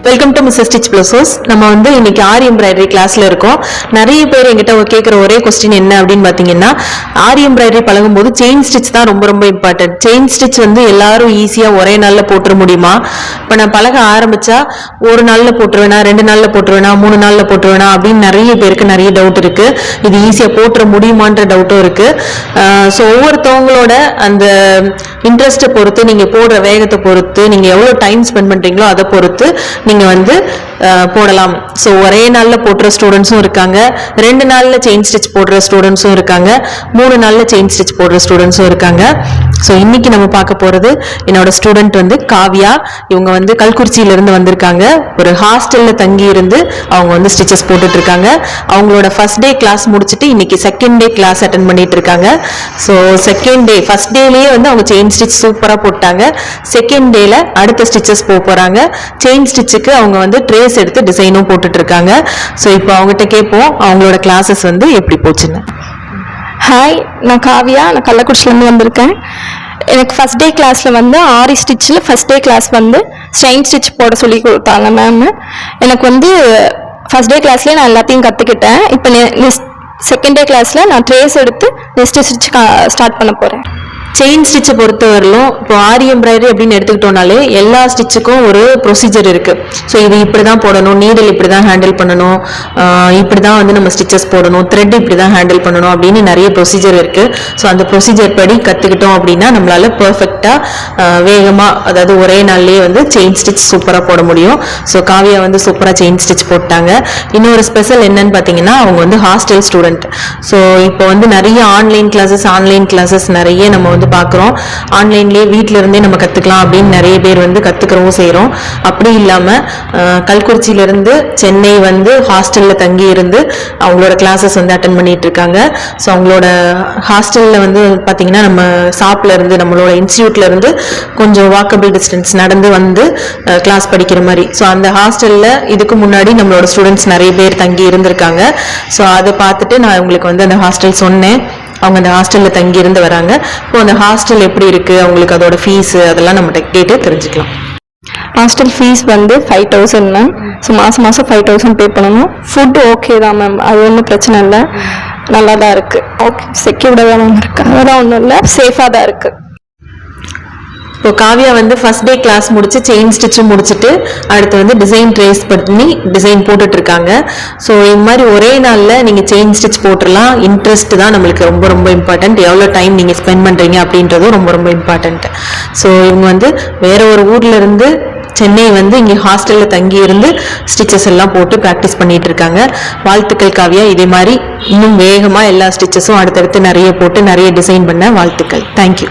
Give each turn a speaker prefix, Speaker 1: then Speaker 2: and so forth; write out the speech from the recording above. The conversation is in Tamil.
Speaker 1: Welcome to mister stitch pluses. நம்ம வந்து இன்னைக்கு ஆரி எம்ப்ராய்டரி கிளாஸ்ல இருக்கோம். நிறைய பேர் எங்கிட்ட கேட்குற ஒரே கொஸ்டின் என்ன அப்படின்னு பார்த்தீங்கன்னா, ஆரி எம்ப்ராய்டரி பழகும் போது செயின் ஸ்டிச் தான் ரொம்ப ரொம்ப இம்பார்ட்டன்ட். செயின் ஸ்டிச் வந்து எல்லாரும் ஈஸியாக ஒரே நாளில் போட்டுற முடியுமா? இப்போ நான் பழக ஆரம்பிச்சா ஒரு நாளில் போட்டுருவேனா, 2 நாளில் போட்டுருவேனா, 3 நாளில் போட்டுருவேனா அப்படின்னு நிறைய பேருக்கு நிறைய டவுட் இருக்கு. இது ஈஸியாக போட்டுற முடியுமான்ற டவுட்டும் இருக்கு. ஸோ ஒவ்வொருத்தவங்களோட அந்த இன்ட்ரெஸ்ட்டை பொறுத்து, நீங்கள் போடுற வேகத்தை பொறுத்து, நீங்கள் எவ்வளோ டைம் ஸ்பெண்ட் பண்ணுறீங்களோ அதை பொறுத்து நீங்கள் வந்து போடலாம். ஸோ ஒரே நாளில் போடுற ஸ்டூடெண்ட்ஸும் இருக்காங்க, 2 நாளில் செயின் ஸ்டிச் போடுற ஸ்டூடெண்ட்ஸும் இருக்காங்க, 3 நாளில் செயின் ஸ்டிச் போடுற ஸ்டூடெண்ட்ஸும் இருக்காங்க. ஸோ இன்னைக்கு நம்ம பார்க்க போகிறது என்னோட ஸ்டூடெண்ட் வந்து காவியா. இவங்க வந்து கல்குறிச்சியிலேருந்து வந்திருக்காங்க. ஒரு ஹாஸ்டலில் தங்கி இருந்து அவங்க வந்து ஸ்டிச்சஸ் போட்டுட்டு இருக்காங்க. அவங்களோட ஃபர்ஸ்ட் டே கிளாஸ் முடிச்சுட்டு இன்னைக்கு செகண்ட் டே கிளாஸ் அட்டன் பண்ணிட்டு இருக்காங்க. ஸோ செகண்ட் டே, ஃபர்ஸ்ட் டேலேயே வந்து அவங்க செயின் ஸ்டிச் சூப்பராக போட்டாங்க. செகண்ட் டேல அடுத்த ஸ்டிச்சஸ் போகிறாங்க. செயின் ஸ்டிச்சுக்கு அவங்க வந்து ட்ரேஸ் எடுத்து டிசைனும் போட்டுட்டு இருக்காங்க. ஸோ இப்போ அவங்ககிட்ட கேட்போம் அவங்களோட கிளாஸஸ் வந்து எப்படி போச்சுன்னு.
Speaker 2: ஹாய், நான் காவியா. நான் கள்ளக்குறிச்சிலேருந்து வந்திருக்கேன். எனக்கு ஃபஸ்ட் டே கிளாஸில் வந்து ஆரி ஸ்டிச்சில் ஃபஸ்ட் டே கிளாஸ் வந்து ஸ்ட்ரெயின் ஸ்டிச் போட சொல்லி கொடுத்தாங்க மேம். எனக்கு வந்து ஃபஸ்ட் டே கிளாஸ்லேயே நான் எல்லாத்தையும் கற்றுக்கிட்டேன். இப்போ செகண்ட் டே கிளாஸில் நான் ட்ரேஸ் எடுத்து நெக்ஸ்ட் ஸ்டிச் ஸ்டார்ட் பண்ண போகிறேன்.
Speaker 1: செயின் ஸ்டிச்சை பொறுத்தவரையிலும் இப்போ ஆரி எம்ப்ராய்டரி அப்படின்னு எடுத்துக்கிட்டோம்னாலே எல்லா ஸ்டிச்சுக்கும் ஒரு ப்ரொசீஜர் இருக்கு. ஸோ இது இப்படி தான் போடணும், நீடில் இப்படி தான் ஹேண்டில் பண்ணணும், இப்படி தான் வந்து நம்ம ஸ்டிச்சஸ் போடணும், த்ரெட் இப்படி தான் ஹேண்டில் பண்ணணும் அப்படின்னு நிறைய ப்ரொசீஜர் இருக்கு. ஸோ அந்த ப்ரொசீஜர் படி கற்றுக்கிட்டோம் அப்படின்னா நம்மளால பர்ஃபெக்டாக வேகமாக, அதாவது ஒரே நாள்லேயே வந்து செயின் ஸ்டிச் சூப்பராக போட முடியும். ஸோ காவியா வந்து சூப்பராக செயின் ஸ்டிச் போட்டாங்க. இன்னொரு ஸ்பெஷல் என்னன்னு பார்த்தீங்கன்னா, அவங்க வந்து ஹாஸ்டல் ஸ்டூடெண்ட். ஸோ இப்போ வந்து நிறைய ஆன்லைன் கிளாஸஸ் நிறைய நம்ம வந்து பார்க்குறோம். ஆன்லைன்லேயே வீட்டில இருந்தே நம்ம கற்றுக்கலாம் அப்படின்னு நிறைய பேர் வந்து கற்றுக்கிறவும் செய்கிறோம். அப்படி இல்லாமல் கல்குறிச்சியிலேருந்து சென்னை வந்து ஹாஸ்டலில் தங்கி இருந்து அவங்களோட கிளாஸஸ் வந்து அட்டன் பண்ணிட்டு இருக்காங்க. ஸோ அவங்களோட ஹாஸ்டலில் வந்து பார்த்தீங்கன்னா நம்ம ஷாப்ல இருந்து, நம்மளோட இன்ஸ்டியூட்ல இருந்து கொஞ்சம் வாக்கபிள் டிஸ்டன்ஸ் நடந்து வந்து கிளாஸ் படிக்கிற மாதிரி. ஸோ அந்த ஹாஸ்டலில் இதுக்கு முன்னாடி நம்மளோட ஸ்டூடெண்ட்ஸ் நிறைய பேர் தங்கி இருந்திருக்காங்க. ஸோ அதை பார்த்துட்டு நான் உங்களுக்கு வந்து அந்த ஹாஸ்டல் சொன்னேன். அவங்க அந்த ஹாஸ்டலில் தங்கி இருந்து வராங்க. இப்போ அந்த ஹாஸ்டல் எப்படி இருக்கு, அவங்களுக்கு அதோட ஃபீஸ் அதெல்லாம் நம்மகிட்ட கேட்டு தெரிஞ்சுக்கலாம்.
Speaker 2: ஹாஸ்டல் ஃபீஸ் வந்து 5000 மேம். ஸோ மாதம் 5000 பே பண்ணணும். ஃபுட்டு ஓகே தான் மேம், அது ஒன்றும் பிரச்சனை இல்லை, நல்லா தான் இருக்குது. ஓகே, செக்யூர்டாக தான் மேம் இருக்குது, அதெல்லாம் ஒன்றும் இல்லை, சேஃபாக தான் இருக்குது.
Speaker 1: இப்போ காவியா வந்து ஃபர்ஸ்ட் டே கிளாஸ் முடிச்சு செயின் ஸ்டிச்சும் முடிச்சுட்டு அடுத்து வந்து டிசைன் ட்ரேஸ் பண்ணி டிசைன் போட்டுட்டு இருக்காங்க. ஸோ இந்த மாதிரி ஒரே நாளில் நீங்கள் செயின் ஸ்டிச் போட்டுடலாம். இன்ட்ரெஸ்ட் தான் நம்மளுக்கு ரொம்ப ரொம்ப இம்பார்ட்டன்ட். எவ்வளோ டைம் நீங்கள் ஸ்பெண்ட் பண்ணுறீங்க அப்படின்றதும் ரொம்ப ரொம்ப இம்பார்ட்டன்ட். ஸோ இவங்க வந்து வேற ஒரு ஊர்ல இருந்து சென்னை வந்து இங்கே ஹாஸ்டலில் தங்கி இருந்து ஸ்டிச்சஸ் எல்லாம் போட்டு ப்ராக்டிஸ் பண்ணிட்டு இருக்காங்க. வாழ்த்துக்கள் காவியா. இதே மாதிரி இன்னும் வேகமாக எல்லா ஸ்டிச்சஸும் அடுத்தடுத்து நிறைய போட்டு நிறைய டிசைன் பண்ண வாழ்த்துக்கள். தேங்க்யூ.